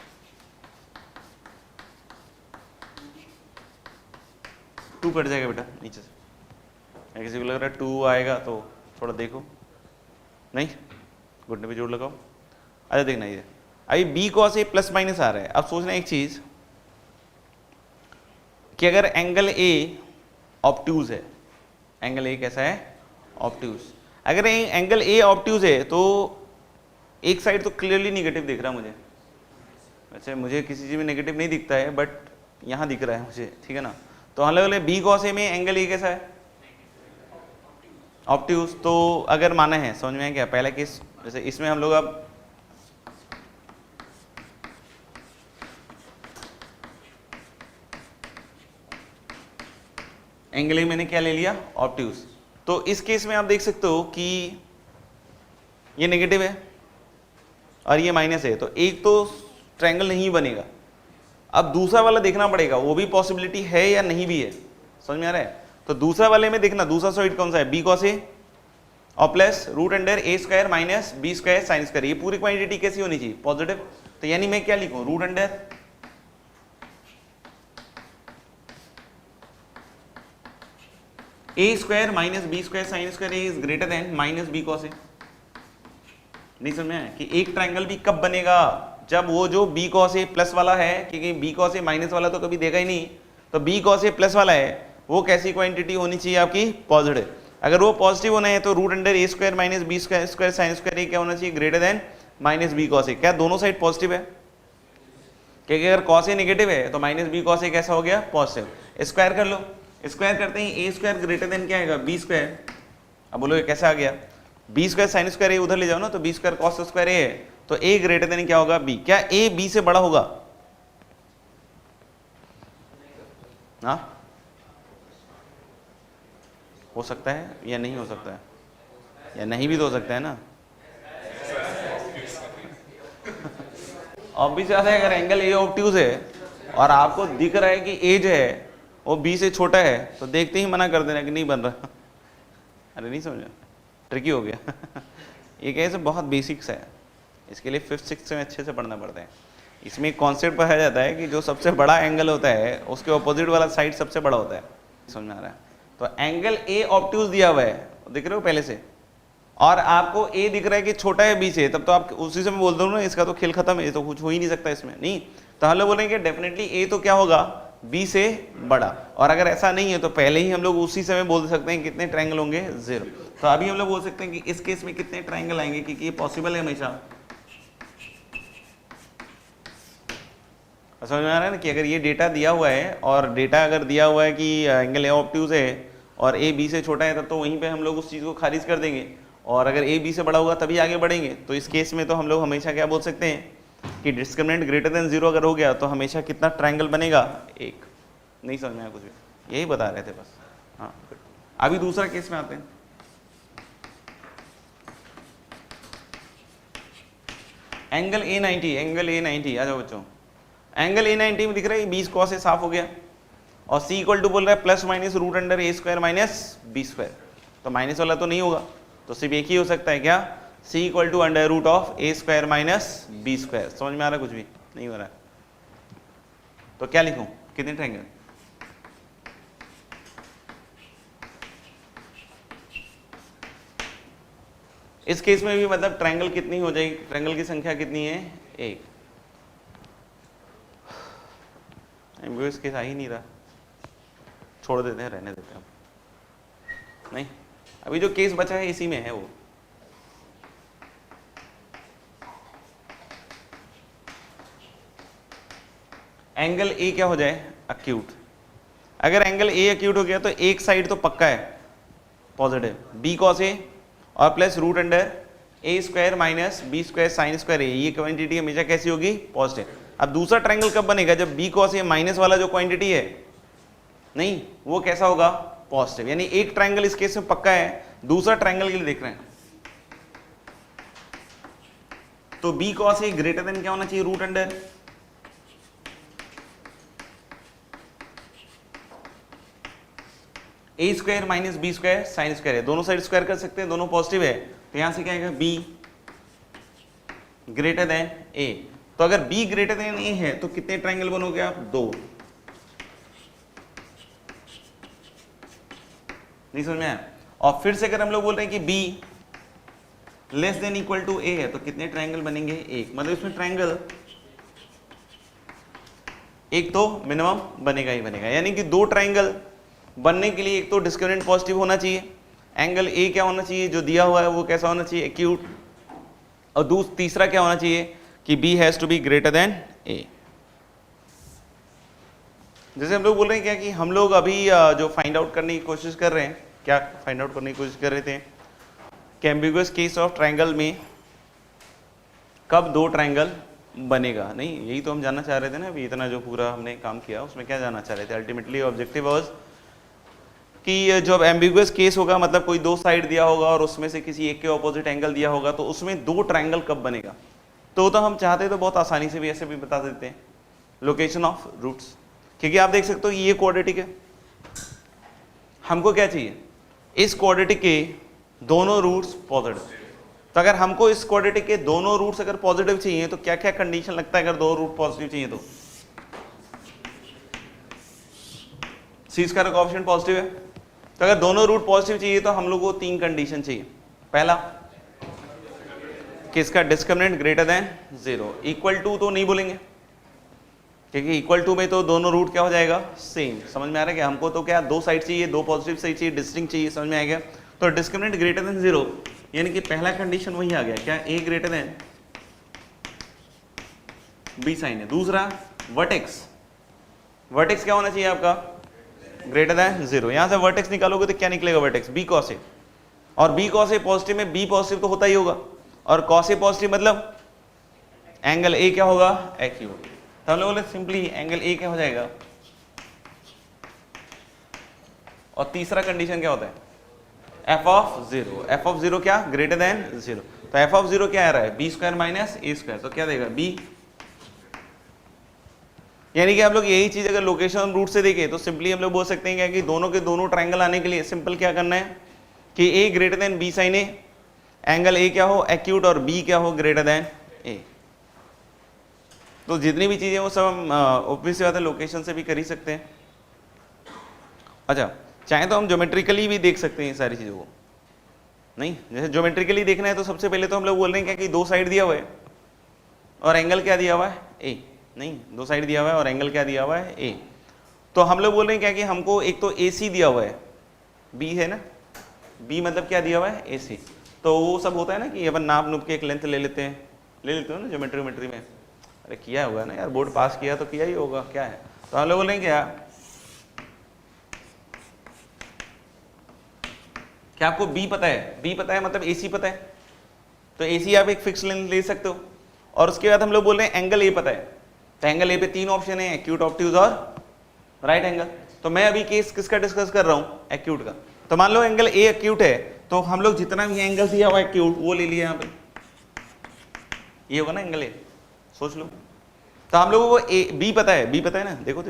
टू कट जाएगा बेटा नीचे से, किसी को लग रहा है 2 आएगा तो थोड़ा देखो, नहीं घुटने पे जोड़ लगाओ। अच्छा देखना ये अभी बी कॉस ए प्लस माइनस आ रहा है। अब सोचना एक चीज कि अगर एंगल ए ऑब्ट्यूज है, एंगल ए कैसा है, ऑब्ट्यूज, अगर एंगल ए ऑब्ट्यूज है तो एक साइड तो क्लियरली निगेटिव दिख रहा है मुझे, वैसे मुझे किसी चीज में नेगेटिव नहीं दिखता है बट यहां दिख रहा है मुझे, ठीक है ना। तो हम लोग बी कॉस ए में एंगल ए कैसा है, ऑब्ट्यूज। तो अगर माना है, समझ में है क्या, पहला केस जैसे इसमें हम लोग अब एंगल ए मैंने क्या ले लिया, ऑब्ट्यूज। तो इस केस में आप देख सकते हो कि ये नेगेटिव है और ये माइनस है, तो एक तो ट्रायंगल नहीं बनेगा। अब दूसरा वाला देखना पड़ेगा वो भी पॉसिबिलिटी है या नहीं भी है, समझ में आ रहा है। तो दूसरा वाले में देखना दूसरा साइड कौन सा है, बी कॉस ए और plus root under a square minus b square sine square. ये पूरी क्वांटिटी कैसी होनी चाहिए, पॉजिटिव। तो यानी मैं क्या लिखूं, root under a square minus b square sine square is greater than minus b cos a. नहीं समझ में आया कि एक ट्रायंगल भी कब बनेगा, जब वो जो बी कॉस ए प्लस वाला है, क्योंकि बी कॉस ए माइनस वाला तो कभी देगा ही नहीं, तो बी कॉस ए प्लस वाला है वो कैसी क्वांटिटी होनी चाहिए आपकी, पॉजिटिव। अगर वो पॉजिटिव होना है तो root under a square minus b square sine square क्या होना चाहिए, greater than minus b cos a. क्या दोनों साइड पॉजिटिव है, क्योंकि अगर कॉस ए नेगेटिव है तो माइनस बी कॉस ए कैसा हो गया, पॉजिटिव। स्क्वायर कर लो, स्क्वायर करते ही ए स्क्वायर ग्रेटर देन क्या आएगा, बी स्क्वायर। अब बोलो ये कैसा आ गया, बी स्क्वायर साइन स्क्वायर ए उधर ले जाओ ना, तो बी स्क्वायर कॉस स्क्वायर ए है, तो ए ग्रेटर देन क्या होगा, बी। क्या ए बी से बड़ा होगा, हाँ हो सकता है या नहीं हो सकता है, या नहीं भी तो हो सकता है ना। अब भी ज्यादा है, अगर एंगल ए ऑब्ट्यूज है और आपको दिख रहा है कि ए जो है वो बी से छोटा है, तो देखते ही मना कर देना कि नहीं बन रहा। अरे नहीं समझा, ट्रिकी हो गया। ये कैसे बहुत बेसिक्स है, इसके लिए 5th 6th में अच्छे से पढ़ना पड़ता है। इसमें एक कॉन्सेप्ट पढ़ाया जाता है कि जो सबसे बड़ा एंगल होता है उसके ऑपोजिट वाला साइड सबसे बड़ा होता है, समझ में आ रहा है। तो एंगल ए ऑब्ट्यूज दिया हुआ है, दिख रहे हो पहले से, और आपको ए दिख रहा है कि छोटा है बी से, तब तो आप उसी से मैं बोल दूँ ना इसका तो खेल खत्म है, ये तो कुछ हो ही नहीं सकता इसमें। नहीं तो हम लोग बोलेंगे डेफिनेटली ए तो क्या होगा, बी से बड़ा। और अगर ऐसा नहीं है तो पहले ही हम लोग उसी समय बोल सकते हैं कितने ट्रायंगल होंगे, 0। तो अभी हम लोग बोल सकते हैं कि इस केस में कितने ट्रायंगल आएंगे, क्योंकि ये पॉसिबल है हमेशा। समझ में आ रहा है ना कि अगर ये डेटा दिया हुआ है और डेटा अगर दिया हुआ है कि एंगल ए ऑब्ट्यूज है और ए बी से छोटा है, तब तो वहीं पे हम लोग उस चीज़ को खारिज कर देंगे, और अगर ए बी से बड़ा होगा तभी आगे बढ़ेंगे। तो इस केस में तो हम लोग हमेशा क्या बोल सकते हैं कि डिस्क्रिमिनेंट ग्रेटर देन 0 अगर हो गया तो हमेशा कितना ट्रायंगल बनेगा, एक। नहीं समझ में आया कुछ भी, यही बता रहे थे बस। हाँ अभी दूसरा केस में आते हैं। एंगल A90, एंगल A90 आ जाओ बच्चों। एंगल A90 में दिख रहा है 20 कॉस से साफ हो गया, और C इक्वल टू बोल रहा है plus minus root under a square minus b square. तो माइनस वाला तो नहीं होगा, तो सिर्फ एक ही हो सकता है, क्या, C equal to under root of a square minus b square. समझ में आ रहा है कुछ भी नहीं हो रहा है, तो क्या लिखूं, कितने ट्रायंगल, इस केस में भी मतलब ट्रायंगल कितनी हो जाएगी, ट्रायंगल की संख्या कितनी है, 1। एम्बिगुअस केस आ ही नहीं रहा, छोड़ देते हैं, रहने देते हैं। नहीं अभी जो केस बचा है इसी में है वो। एंगल ए क्या हो जाए, अक्यूट। अगर एंगल ए अक्यूट हो गया तो एक साइड तो पक्का है पॉजिटिव, बी कॉस ए और plus root under a square minus b square sine square a, ये क्वांटिटी हमेशा कैसी होगी, पॉजिटिव। अब दूसरा ट्रायंगल कब बनेगा, जब बी कॉस ए माइनस वाला जो क्वांटिटी है, नहीं वो कैसा होगा, पॉजिटिव। यानी एक ट्रायंगल इस केस में पक्का है, दूसरा ट्रायंगल के लिए देख रहे हैं। तो b cos a greater than क्या होना चाहिए, root under a square minus b square sine square है, दोनों साइड स्क्वायर कर सकते हैं, दोनों पॉजिटिव है, तो यहां से क्या आएगा, बी ग्रेटर देन ए। तो अगर बी ग्रेटर देन ए है तो कितने ट्रायंगल बनोगे आप, 2। नहीं समझ में आया। और फिर से अगर हम लोग बोल रहे हैं कि b less than equal to a है तो कितने ट्रायंगल बनेंगे, 1। मतलब इसमें ट्रायंगल एक तो मिनिमम बनेगा ही बनेगा, यानी कि 2 ट्रायंगल बनने के लिए एक तो डिस्क्रिमिनेंट पॉजिटिव होना चाहिए, एंगल ए क्या होना चाहिए जो दिया हुआ है वो कैसा होना चाहिए, एक्यूट, और तीसरा क्या होना चाहिए कि b has to be greater than a. जैसे हम लोग बोल रहे हैं क्या कि हम लोग अभी जो फाइंड आउट करने की कोशिश कर रहे हैं, क्या फाइंड आउट करने की कोशिश कर रहे थे कि एम्बिगुअस केस ऑफ ट्रायंगल में कब 2 ट्रायंगल बनेगा। नहीं यही तो हम जानना चाह रहे थे ना, अभी इतना जो पूरा हमने काम किया उसमें क्या जानना चाह रहे थे, अल्टीमेटली ऑब्जेक्टिव वाज कि जब एम्बिगुअस केस होगा, मतलब कोई दो साइड दिया होगा और उसमें से किसी एक के ऑपोजिट एंगल दिया होगा, तो उसमें दो ट्रायंगल कब बनेगा, तो हम चाहते तो बहुत आसानी से भी ऐसे भी बता देते हैं, लोकेशन ऑफ रूट्स। क्योंकि आप देख सकते हो ये क्वाड्रेटिक है, हमको क्या चाहिए, इस क्वाड्रेटिक के दोनों रूट्स पॉजिटिव। तो अगर हमको इस क्वाड्रेटिक के दोनों रूट्स अगर पॉजिटिव चाहिए तो क्या क्या कंडीशन लगता है, अगर दो रूट पॉजिटिव चाहिए तो सी स्क्वायर का ऑप्शन पॉजिटिव है, तो अगर दोनों रूट पॉजिटिव चाहिए तो हम लोग को तीन कंडीशन चाहिए। पहला कि इसका discriminant greater than 0, equal to तो नहीं बोलेंगे क्योंकि इक्वल टू में तो दोनों रूट क्या हो जाएगा, सेम। समझ में आ रहा है कि हमको तो क्या दो साइड चाहिए, दो पॉजिटिव साइड चाहिए, डिस्टिंक्ट चाहिए, समझ में आएगा। तो डिस्क्रिमिनेंट ग्रेटर देन 0 यानी कि पहला कंडीशन वही आ गया, क्या a greater than b sine है। दूसरा वर्टेक्स, वर्टेक्स क्या होना चाहिए आपका, ग्रेटर देन 0। यहां से वर्टेक्स निकालोगे तो क्या निकलेगा, वर्टेक्स b cos a, और b cos a पॉजिटिव में b पॉजिटिव तो होता ही होगा, और cos a पॉजिटिव मतलब एंगल a क्या होगा, एक्यूट। तो हम लोग बोले सिंपली एंगल a क्या हो जाएगा। और तीसरा कंडीशन क्या होता है, f ऑफ 0 क्या, ग्रेटर देन 0। तो f ऑफ 0 क्या आ रहा है, b square minus a square, तो क्या देगा b। यानी कि हम लोग यही चीज अगर लोकेशन रूट से देखें तो सिंपली हम लोग बोल सकते हैं क्या कि दोनों के दोनों ट्रायंगल आने के लिए सिंपल क्या करना है कि a greater than b sine a, angle a क्या हो एक्यूट और b क्या हो ग्रेटर देन a। तो जितनी भी चीजें वो सब हम ऑब्वियस बात है लोकेशन से भी कर ही सकते हैं। अच्छा, चाहे तो हम ज्योमेट्रिकली भी देख सकते हैं सारी चीजों को, नहीं जैसे ज्योमेट्रिकली देखना है तो सबसे पहले तो हम लोग बोल रहे हैं क्या कि दो साइड दिया हुआ है और एंगल क्या दिया हुआ है a, नहीं दो साइड दिया हुआ है और एंगल क्या दिया हुआ है a। तो हम लोग बोल रहे हैं क्या कि हमको एक तो AC दिया हुआ है, B है ना, B मतलब क्या दिया हुआ है AC। तो वो सब होता है ना कि अपन नाप नूप के एक लेंथ ले लेते हो ना ज्योमेट्री में, अरे किया हुआ है ना यार, बोर्ड पास किया तो किया ही होगा, क्या है। तो हम लोग बोल रहे हैं क्या आपको B पता है, B पता है मतलब AC पता है, तो AC आप एक फिक्स लेंथ ले सकते हो। और उसके बाद हम लोग बोल रहे हैं एंगल A पता है, तो एंगल ए पे तीन ऑप्शन है, एक्यूट, ऑब्ट्यूज और राइट एंगल। तो मैं अभी केस किसका डिस्कस कर रहा हूँ, एक्यूट का। तो मान लो एंगल ए एक्यूट है, तो हम लोग जितना भी एंगल दिया हुआ एक्यूट वो ले लिया यहाँ पे, ये होगा ना एंगल ए, सोच लो। तो हम लोगों को ए बी पता है, बी पता है ना, देखो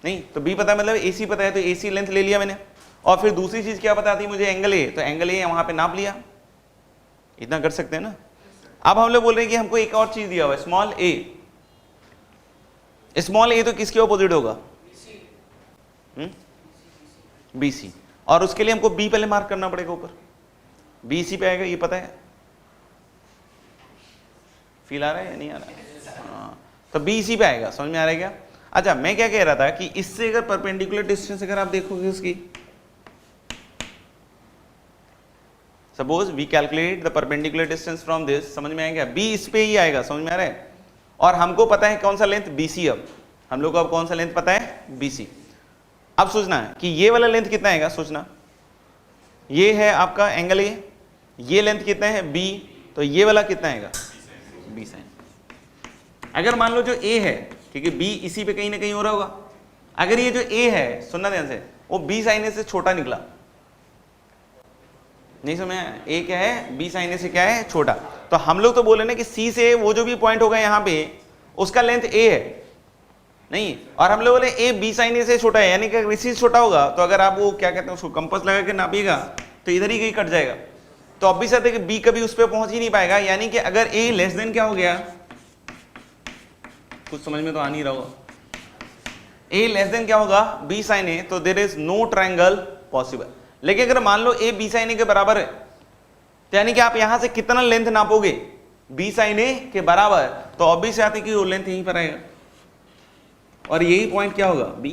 नहीं तो बी पता है मतलब ए सी पता है, तो ए सी लेंथ ले लिया मैंने। और फिर दूसरी चीज क्या पता थी मुझे, एंगल ए, तो एंगल ए वहां पे नाप लिया, इतना कर सकते हैं ना। अब हम लोग बोल रहे हैं कि हमको एक और चीज दिया हुआ है, स्मॉल ए। स्मॉल ए तो किसके ऑपोजिट होगा, BC, और उसके लिए हमको B पहले मार्क करना पड़ेगा ऊपर, BC पे आएगा, ये पता है, फील आ रहा है या नहीं आ रहा है, हाँ। तो BC पे आएगा, समझ में आ रहा है क्या। अच्छा, मैं क्या कह रहा था कि इससे अगर परपेंडिकुलर डिस्टेंस अगर आप देखोगे उसकी, suppose we calculate the perpendicular distance from this, समझ में आएगा, B इस पे ही आएगा, समझ में आ रहा है। और हमको पता है कौन सा लेंथ BC, अब हम लोग को अब कौन सा लेंथ पता है BC। अब सोचना है कि ये वाला लेंथ कितना आएगा, सोचना ये है आपका एंगल ए, ये लेंथ कितना है B, तो ये वाला कितना आएगा B साइन। अगर मान लो जो A है, क्योंकि B इसी पे कहीं ना कहीं हो रहा होगा, अगर ये जो A है, सुनना ध्यान से, वो B साइन से छोटा निकला, नहीं समझ, A क्या है B साइन से क्या है छोटा, तो हम लोग तो बोले ना कि C से वो जो भी पॉइंट होगा यहाँ पे उसका लेंथ A है, नहीं, और हम लोग बोले A B साइन से छोटा है, यानी कि अगर इसी से छोटा होगा तो अगर आप वो क्या कहते हैं उसको कंपास लगा के नापिएगा तो इधर ही कहीं कट जाएगा। तो अब भी साथ है कि B कभी उस पर पहुंच ही नहीं पाएगा, यानी कि अगर A लेस देन क्या हो गया, कुछ समझ में तो आ नहीं रहा होगा, A लेस देन क्या होगा B साइन A, तो there is no triangle possible. लेकिन अगर मान लो A B साइन A के बराबर है, तो यानी कि आप यहां से कितना लेंथ नापोगे B साइन A के बराबर, तो ऑब्वियस आती है कि वो लेंथ यहीं पर आएगा, और यही पॉइंट क्या होगा B,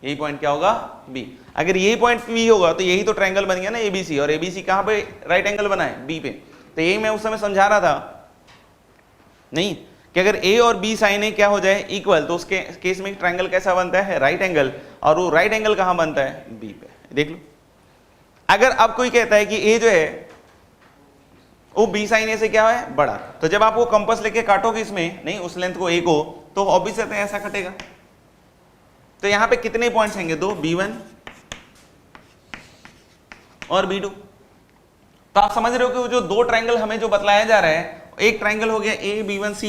यही पॉइंट क्या होगा B। अगर यही पॉइंट B होगा तो यही तो ट्रायंगल बन गया ना ABC, और ABC कहां पे राइट एंगल बना है B पे। तो यही मैं उस समय समझा रहा था नहीं कि अगर A और B साइन A क्या हो जाए इक्वल, तो उसके केस में ट्रायंगल कैसा बनता है राइट एंगल, और वो राइट एंगल कहां बनता है B पे। देख लो, अगर अब कोई कहता है कि A जो है वो B साइन A से क्या है बड़ा, तो जब आप वो कंपास लेके काटोगे इसमें, नहीं उस लेंथ को A को, तो ऑब्वियस है ऐसा कटेगा। तो यहां पे कितने पॉइंट्स आएंगे, दो, B1 और B2। तो आप समझ रहे हो कि वो जो दो ट्रायंगल हमें जो बतलाया जा रहा है, एक ट्रायंगल हो गया AB1C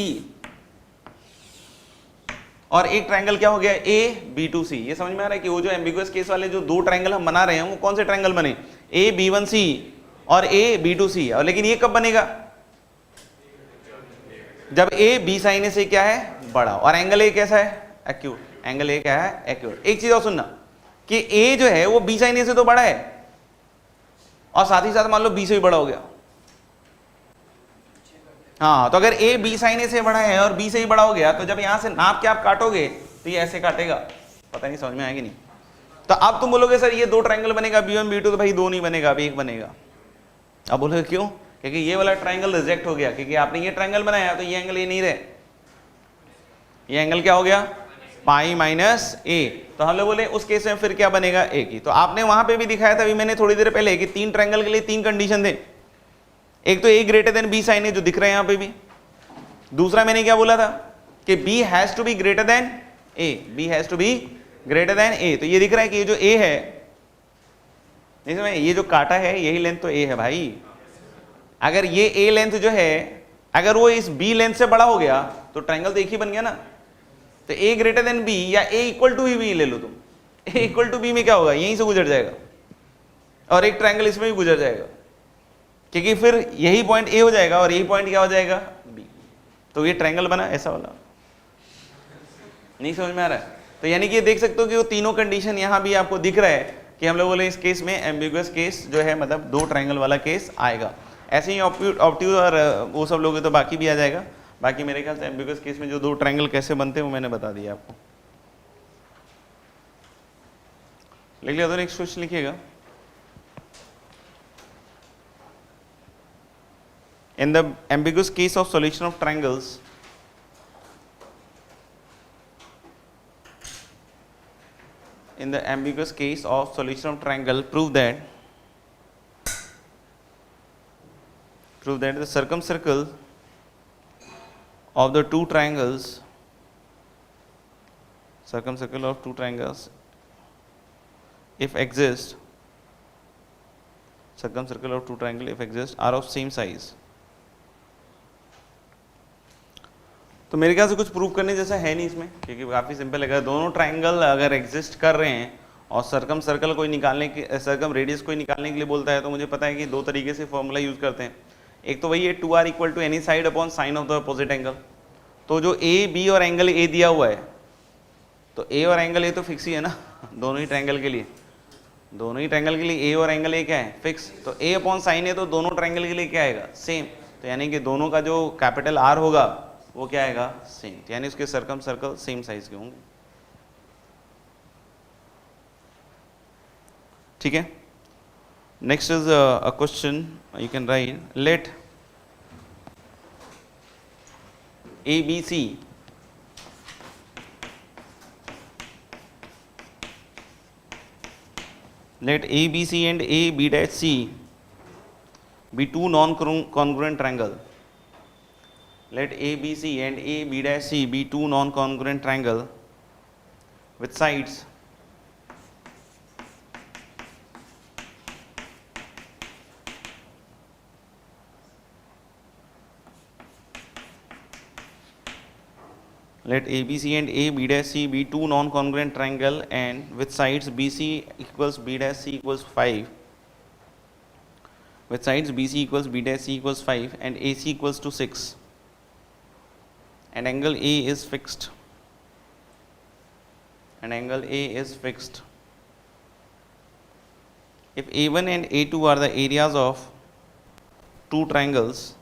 और एक ट्रायंगल क्या हो गया AB2C। ये समझ में आ रहा है कि वो जो एम्बिगुअस केस वाले जो दो ट्रायंगल हम बना रहे हैं वो कौन से ट्रायंगल बने, AB1C और AB2C। और लेकिन ये कब बनेगा, जब AB sin A से क्या है बड़ा और एंगल A कैसा है एक्यूट, एंगल A क्या है एक्यूट। एक चीज और सुनना कि A जो है वो B sin A से तो बड़ा है और साथ ही साथ मान लो B से भी बड़ा हो गया। हाँ, तो अगर A B sin A से बड़ा है और B से ही बड़ा हो गया तो जब यहां से नाप के आप काटोगे तो ये ऐसे काटेगा, पता नहीं समझ में आएगी नहीं। तो अब तुम बोलोगे सर ये दो ट्रायंगल बनेगा B1 B2, तो भाई दो नहीं बनेगा, अब एक बनेगा। अब बोलोगे क्यों, क्योंकि ये वाला ट्रायंगल रिजेक्ट हो गया, क्योंकि आपने ये ट्रायंगल बनाया तो ये एंगल ये नहीं रहे, ये एंगल क्या हो गया पाई माइनस ए। तो हम लोग बोले उस केस में फिर क्या बनेगा ए की। तो आपने वहां पे भी दिखाया था अभी मैंने थोड़ी देर पहले कि तीन ट्रायंगल के लिए तीन कंडीशन थे, एक तो ए ग्रेटर देन बी साइन ए जो दिख रहे हैं यहां पे भी, दूसरा मैंने क्या बोला था कि b has to be greater than a, b has to be greater than a. तो ये दिख रहा है कि ये जो ए है इसमें ये जो काटा है यही लेंथ तो ए है भाई। अगर ये ए लेंथ जो है अगर वो इस बी लेंथ से बड़ा हो गया तो ट्रायंगल तो एक ही बन गया ना। तो ए ग्रेटर देन बी या ए इक्वल टू बी ले लो तुम, ए इक्वल टू बी में क्या होगा यहीं से गुजर जाएगा और एक ट्रायंगल इसमें भी गुजर जाएगा, क्योंकि फिर यही पॉइंट ए हो जाएगा और यही पॉइंट क्या हो जाएगा बी। तो ये ट्रायंगल बना ऐसा वाला। नहीं समझ में आ रहा है? तो यानी कि ये देख सकते हो कि वो तीनों कंडीशन यहां भी आपको दिख रहा है कि हम लोग बोले इस केस में एम्बिगुअस केस जो है मतलब दो ट्रायंगल वाला केस आएगा। ऐसे ही ऑब्ट्यूज और वो सब लोग तो बाकी भी आ जाएगा। बाकी मेरे ख्याल से एम्बिगुअस केस में जो दो ट्रायंगल कैसे बनते हैं वो मैंने बता दिया आपको। लिख लिया तो नेक्स्ट क्वेश्चन लिखिएगा। In the ambiguous case of solution of triangles, in the ambiguous case of solution of triangle, prove that the circumcircle of the two triangles, circumcircle of two triangles, if exist, circumcircle of two triangle if exist are of same size। तो मेरे ख्याल से कुछ prove करने जैसा है नहीं इसमें, क्योंकि काफ़ी सिंपल है। दोनों ट्रायंगल अगर एग्जिस्ट कर रहे हैं और सर्कम सर्कल कोई निकालने के सर्कम रेडियस कोई निकालने के लिए बोलता है तो मुझे पता है कि दो तरीके से फॉर्मूला यूज़ करते हैं। एक तो वही है 2r equal to any side upon sine of the opposite angle. तो जो ए बी और एंगल ए दिया हुआ है तो ए और एंगल ए तो फिक्स ही है ना दोनों ही ट्रायंगल के लिए, दोनों ही ट्रायंगल के लिए ए और एंगल ए क्या है फिक्स। तो ए अपॉन साइन ए तो दोनों ट्रायंगल के लिए क्या आएगा सेम। तो यानी कि दोनों का जो कैपिटल आर होगा वो क्या आएगा सेम, यानी उसके सर्कम सर्कल सेम साइज के होंगे। ठीक है, next is a question you can write let a b c let ABC and AB' be two non-congruent triangle. Let ABC and AB' be two non-congruent triangle with sides let ABC and AB' be two non-congruent triangle and with sides BC equals B' equals 5, with sides BC equals B' equals 5 and AC equals to 6 and angle A is fixed, and angle A is fixed. If A1 and A2 are the areas of two triangles,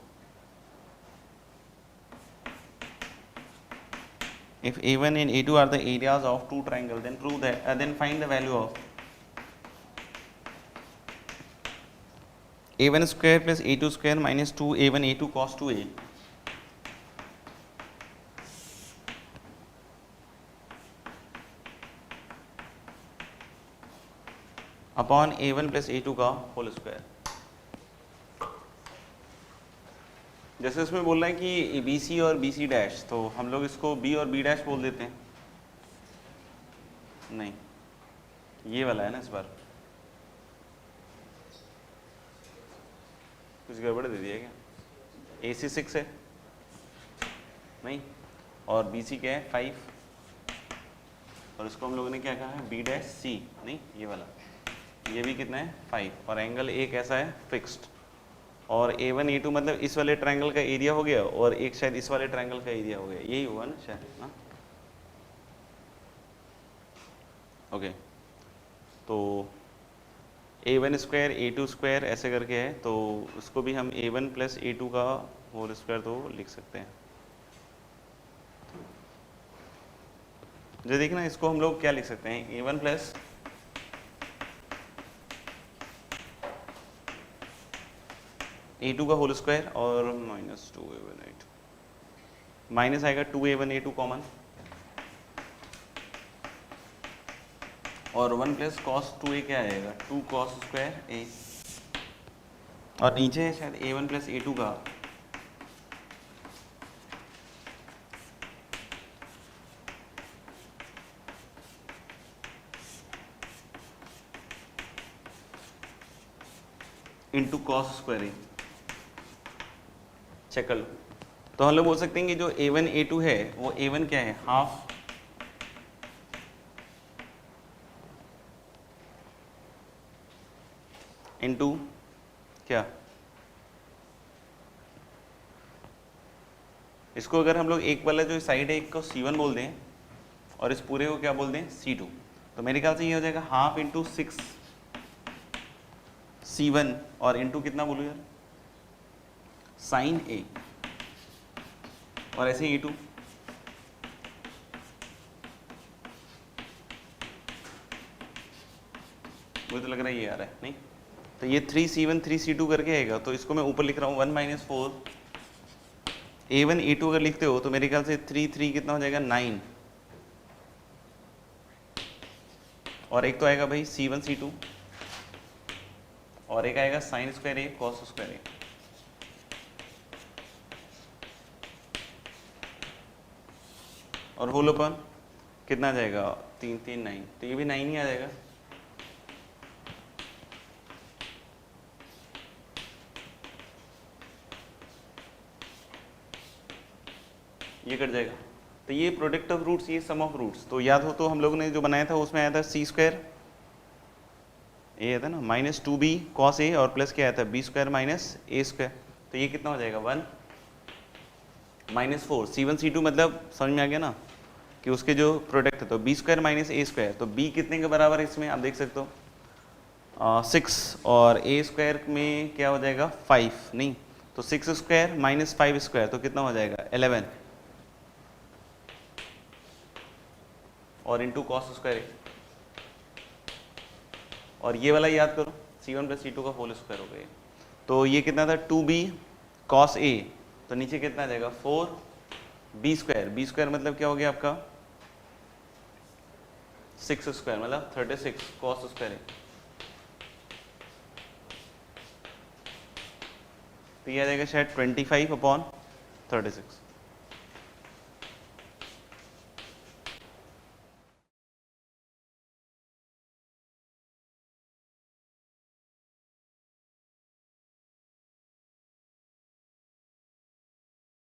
if A1 and A2 are the areas of two triangles, then prove that then find the value of A1 square plus A2 square minus 2 A1 A2 cos 2A upon A1 plus A2 का whole square. जैसे इसमें बोल रहे हैं कि BC और BC dash, तो हम लोग इसको B और B डैश बोल देते हैं। नहीं, ये वाला है ना इस बार, कुछ गड़बड़ दे दिया क्या? ए सी 6 है नहीं, और बी सी क्या है 5, और इसको हम लोगों ने क्या कहा है बी डैश सी नहीं, ये वाला, ये भी कितना है 5, और एंगल ए कैसा है फिक्स्ड, और A1 A2 मतलब इस वाले ट्रायंगल का एरिया हो गया, और एक शायद इस वाले ट्रायंगल का एरिया हो गया, यही हुआ ना शायद ना। ओके, तो A1 स्क्वायर A2 स्क्वायर ऐसे करके है, तो उसको भी हम A1 प्लस A2 का होल स्क्वायर तो लिख सकते हैं। जो देखना, इसको हम लोग क्या लिख सकते हैं, A1 प्लस A2 का होल स्क्वायर और माइनस 2A1 A2, माइनस आएगा 2A1 A2 कॉमन, और 1 प्लस कॉस 2A क्या आएगा 2 कॉस स्क्वायर A, और नीचे है शायद A1 प्लस A2 का into cos square A। Check कर लो, तो हम लोग बोल सकते हैं कि जो A1 A2 है वो A1 क्या है हाफ इंटू क्या, इसको अगर हम लोग एक वाला जो साइड है एक को C1 बोल दें और इस पूरे को क्या बोल दें C2, तो मेरे ख्याल से ये हो जाएगा हाफ इंटू 6 C1 और इंटू कितना बोलूँ यार साइन A, और ऐसे E2, मुझे तो लग रहा है ये आ रहा है नहीं, तो ये 3C1 3C2 करके आएगा, तो इसको मैं ऊपर लिख रहा हूँ 1 माइनस 4 A1 A2 अगर लिखते हो तो मेरे ख्याल से 3 3 कितना हो जाएगा 9, और एक तो आएगा भाई C1 C2, और एक आएगा sine square A cos square A, और होल अपन कितना आ जाएगा 3 3 9, तो ये भी 9 ही आ जाएगा। ये कट जाएगा, तो ये प्रोडक्ट ऑफ रूट्स, ये सम ऑफ रूट्स, तो याद हो तो हम लोगों ने जो बनाया था उसमें आया था सी स्क्वायर ए आया था ना माइनस 2b कॉस ए, और प्लस क्या आया था B square minus a square, तो ये कितना हो जाएगा 1 माइनस 4 C1 C2, मतलब समझ में आ गया ना कि उसके जो प्रोडक्ट है, तो B square minus a square, तो बी कितने के बराबर है इसमें आप देख सकते हो 6, और ए स्क्वायर में क्या हो जाएगा 5 नहीं, तो 6 स्क्वायर माइनस 5 स्क्वायर, तो कितना हो जाएगा 11, और इंटू कॉस स्क्वायर, और ये वाला याद करो C1 प्लस C2 का होल स्क्वायर हो गया, तो ये कितना था 2b कॉस A, तो नीचे कितना आ जाएगा 4b स्क्वायर, b स्क्वायर मतलब क्या हो गया आपका 6 स्क्वायर मतलब 36 कॉस स्क्वायर A, तो ये आ जाएगा शायद 25/36।